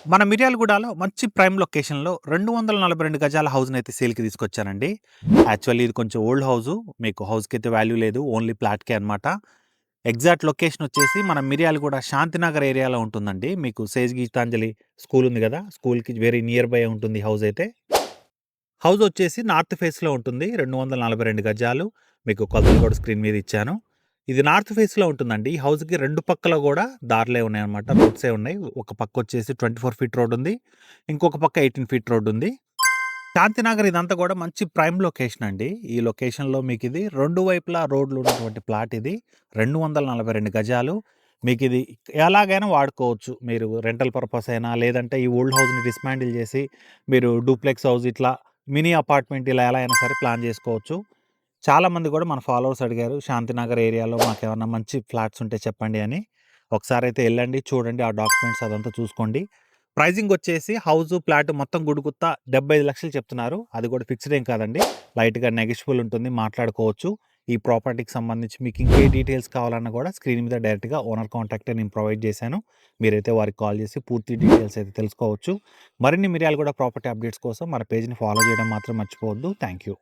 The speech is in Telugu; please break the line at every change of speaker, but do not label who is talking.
మన మిర్యాలగూడలో మంచి ప్రైమ్ లొకేషన్‌లో 242 గజాల హౌస్‌నైతే సేల్‌కి తీసుకొచ్చానండి. యాక్చువల్లీ ఇది కొంచెం ఓల్డ్ హౌసు. మీకు హౌస్‌కైతే వాల్యూ లేదు. ఓన్లీ ప్లాట్‌కే అనమాట. ఎగ్జాక్ట్ లొకేషన్ వచ్చేసి మన మిర్యాలగూడ శాంతినగర్ ఏరియాలో ఉంటుందండి. మీకు సేజ్ గీతాంజలి స్కూల్ ఉంది గదా! స్కూల్‌కి వెరీ నియర్ బై ఉంటుంది హౌస్ అయితే. హౌస్ వచ్చేసి నార్త్ ఫేస్‌లో ఉంటుంది. 242 గజాలు. మీకు కొలతలు కూడా స్క్రీన్ మీద ఇచ్చాను. ఇది నార్త్ ఫేస్‌లో ఉంటుందండి. ఈ హౌస్‌కి 2 పక్కల గూడా దారులే ఉన్నాయన్నమాట. రోడ్సే ఉన్నాయి. ఒక పక్కొచ్చేసి 24 ఫీట్ రోడ్ ఉంది. ఇంకొక పక్క 18 ఫీట్ రోడ్ ఉంది. శాంతినగర్ ఇదంతా గూడా మంచి ప్రైమ్ లొకేషన్ అండి. ఈ లొకేషన్‌లో మీకిది 2 వైపులా రోడ్లు ఉన్నటువంటి ప్లాట్ ఇది. 242 గజాలు. మీకిది ఎలాగైనా వాడుకోవచ్చు. మీరు రెంటల్ పర్పస్ అయినా, లేదంటే ఈ ఓల్డ్ హౌస్‌ని డిస్మాంటిల్ చేసి మీరు డూప్లెక్స్ హౌస్ ఇట్లా మినీ అపార్ట్మెంట్ ఇలా ఎలా అయినా సరే ప్లాన్ చేసుకోవచ్చు. చాలామంది గూడా మన ఫాలోవర్స్ అడిగారు, శాంతినగర్ ఏరియాలో మాకేమన్నా మంచి ఫ్లాట్స్ ఉంటే చెప్పండి అని. ఒకసారైతే ఎళ్ళండి, చూడండి, ఆ డాక్యుమెంట్స్ అదంతా చూసుకోండి. ప్రైజింగ్ వచ్చేసి హౌసు, ఫ్లాట్ మొత్తం గుడుగుత్తా 75,00,000 చెప్తున్నారు. అది కూడా ఫిక్స్డ్ ఏం కాదండి. లైట్‌గా నెగోషియబుల్ ఉంటుంది. మాట్లాడుకోవచ్చు. ఈ ప్రాపర్టీకి సంబంధించి మీకు ఇంకే డీటెయిల్స్ కావాలన్నా కూడా స్క్రీన్ మీద డైరెక్ట్‌గా ఓనర్ కాంటాక్టే నేను ప్రొవైడ్ చేశాను. మీరైతే వారికి కాల్ చేసి పూర్తి డీటెయిల్స్ అయితే తెలుసుకోవచ్చు. మరిన్ని మిర్యాలగూడ ప్రాపర్టీ అప్డేట్స్ కోసం మన పేజ్‌ని ఫాలో చేయడం మాత్రం మర్చిపోవద్దు. Thank you.